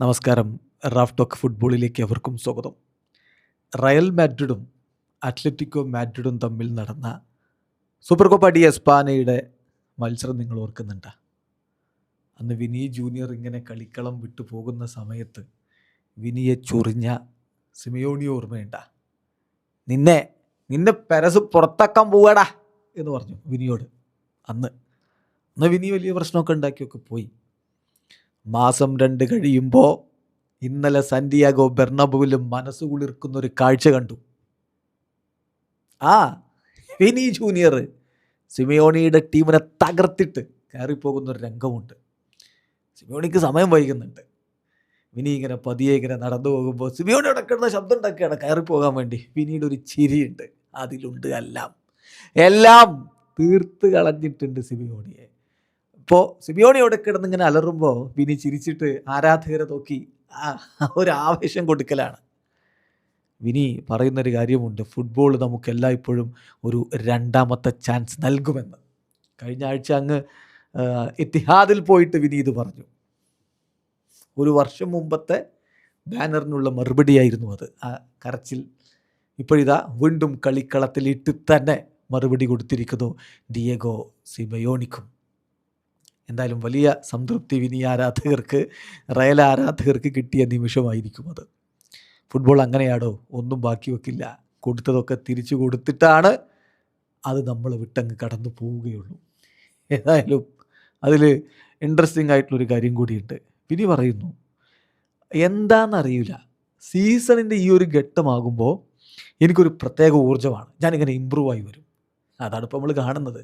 നമസ്കാരം. Raf talk ഫുട്ബോളിലേക്ക് അവർക്കും സ്വാഗതം. റയൽ മാഡ്രിഡും അത്ലറ്റിക്കോ മാഡ്രിഡും തമ്മിൽ നടന്ന സൂപ്പർ കോപ്പ ഡി എസ്പാനയുടെ മത്സരം നിങ്ങൾ ഓർക്കുന്നുണ്ടോ? അന്ന് വിനി ജൂനിയർ ഇങ്ങനെ കളിക്കളം വിട്ടു പോകുന്ന സമയത്ത് വിനിയെ ചൊറിഞ്ഞ സിമിയോണി ഓർമ്മയുണ്ട? നിന്നെ നിന്നെ പെരസ് പുറത്താക്കാൻ പോവാടാ എന്ന് പറഞ്ഞു വിനിയോട്. അന്ന് വിനി വലിയ പ്രശ്നമൊക്കെ ഉണ്ടാക്കിയൊക്കെ പോയി. മാസം 2 കഴിയുമ്പോൾ ഇന്നലെ സാന്റിയാഗോ ബെർണബുവിലും മനസ്സ് കുളിർക്കുന്നൊരു കാഴ്ച കണ്ടു. വിനി ജൂനിയർ സിമിയോണിയുടെ ടീമിനെ തകർത്തിട്ട് കയറിപ്പോകുന്നൊരു രംഗമുണ്ട്. സിമിയോണിക്ക് സമയം വൈകുന്നുണ്ട്. വിനി ഇങ്ങനെ പതിയെ ഇങ്ങനെ നടന്നു പോകുമ്പോൾ സിമിയോണി കിടക്കുന്ന ശബ്ദം ഉണ്ടാക്കുകയാണ് കയറിപ്പോകാൻ വേണ്ടി. വിനിയുടെ ഒരു ചിരിയുണ്ട്, അതിലുണ്ട് എല്ലാം തീർത്ത് കളഞ്ഞിട്ടുണ്ട് സിമിയോണിയെ. ഇപ്പോൾ സിമിയോണി അവിടെ കിടന്നിങ്ങനെ അലറുമ്പോൾ വിനി ചിരിച്ചിട്ട് ആരാധകരെ നോക്കി ഒരു ആവേശം കൊടുക്കലാണ്. വിനി പറയുന്നൊരു കാര്യമുണ്ട്, ഫുട്ബോൾ നമുക്കെല്ലായ്പ്പോഴും ഒരു രണ്ടാമത്തെ ചാൻസ് നൽകുമെന്ന്. കഴിഞ്ഞ ആഴ്ച അങ്ങ് ഇത്തിഹാദിൽ പോയിട്ട് വിനി ഇത് പറഞ്ഞു. ഒരു വർഷം മുമ്പത്തെ ബാനറിനുള്ള മറുപടിയായിരുന്നു അത്, ആ കരച്ചിൽ. ഇപ്പോഴിതാ വീണ്ടും കളിക്കളത്തിലിട്ട് തന്നെ മറുപടി കൊടുത്തിരിക്കുന്നു ഡിയേഗോ സിമയോണിക്കും. എന്തായാലും വലിയ സംതൃപ്തി വിനി ആരാധകർക്ക്, റയൽ ആരാധകർക്ക് കിട്ടിയ നിമിഷമായിരിക്കും അത്. ഫുട്ബോൾ അങ്ങനെയാണോ, ഒന്നും ബാക്കി വെക്കില്ല. കൊടുത്തതൊക്കെ തിരിച്ചു കൊടുത്തിട്ടാണ് അത് നമ്മൾ വിട്ടങ്ങ് കടന്നു പോവുകയുള്ളൂ. ഏതായാലും അതിൽ ഇൻട്രസ്റ്റിംഗ് ആയിട്ടുള്ളൊരു കാര്യം കൂടിയുണ്ട്. വിനി പറയുന്നു, എന്താണെന്നറിയില്ല, സീസണിൻ്റെ ഈ ഒരു ഘട്ടമാകുമ്പോൾ എനിക്കൊരു പ്രത്യേക ഊർജ്ജമാണ്, ഞാനിങ്ങനെ ഇമ്പ്രൂവ് ആയി വരും. അതാണ് ഇപ്പോൾ നമ്മൾ കാണുന്നത്.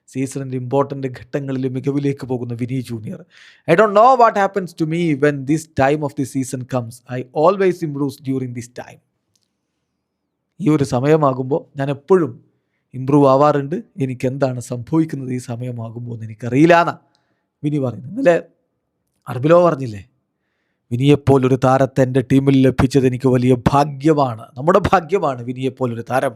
സീസണിൻ്റെ ഇമ്പോർട്ടൻ്റ് ഘട്ടങ്ങളിൽ മികവിലേക്ക് പോകുന്ന Vini junior. I don't know what happens to me when this time of the season comes. I always improves during this time. ഈ ഒരു സമയമാകുമ്പോൾ ഞാൻ എപ്പോഴും ഇമ്പ്രൂവ് ആവാറുണ്ട്. എനിക്ക് എന്താണ് സംഭവിക്കുന്നത് ഈ സമയമാകുമ്പോൾ എന്ന് എനിക്കറിയില്ല എന്നാണ് വിനി പറയുന്നത്. ഇന്നലെ അർബിലോ പറഞ്ഞില്ലേ, വിനിയെപ്പോലൊരു താരത്തെ എൻ്റെ ടീമിൽ ലഭിച്ചത് എനിക്ക് വലിയ ഭാഗ്യമാണ്, നമ്മുടെ ഭാഗ്യമാണ് വിനിയെപ്പോലൊരു താരം.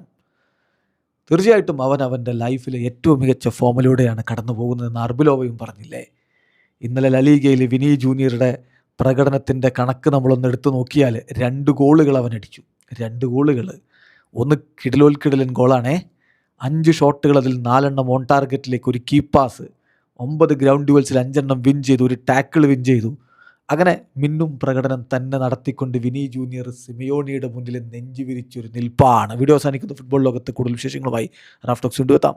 തീർച്ചയായിട്ടും അവൻ്റെ ലൈഫിലെ ഏറ്റവും മികച്ച ഫോമിലൂടെയാണ് കടന്നു പോകുന്നതെന്ന് അർബിലോവയും പറഞ്ഞില്ലേ. ഇന്നലെ ലലീഗയിൽ വിനി ജൂനിയറുടെ പ്രകടനത്തിൻ്റെ കണക്ക് നമ്മളൊന്ന് എടുത്തു നോക്കിയാൽ 2 ഗോളുകൾ അവൻ അടിച്ചു. 2 ഗോളുകൾ, ഒന്ന് കിടിലോൽക്കിടലൻ ഗോളാണേ. 5 ഷോട്ടുകൾ, അതിൽ 4 എണ്ണം ഓൺ ടാർഗറ്റിലേക്ക്, ഒരു കീ പാസ്, 9 ഗ്രൗണ്ട് ഡ്യുവൽസിൽ 5 എണ്ണം വിൻ ചെയ്തു, ഒരു ടാക്കിൾ വിൻ ചെയ്തു. അങ്ങനെ മിന്നും പ്രകടനം തന്നെ നടത്തിക്കൊണ്ട് വിനി ജൂനിയർ സിമിയോണിയുടെ മുന്നിൽ നെഞ്ചു വിരിച്ചൊരു നിൽപ്പാണ്. വീഡിയോ അവസാനിക്കുന്ന ഫുട്ബോൾ ലോകത്ത് കൂടുതൽ വിശേഷങ്ങളുമായി റാഫ് ടോക്സ് കൊണ്ടുവെത്താം.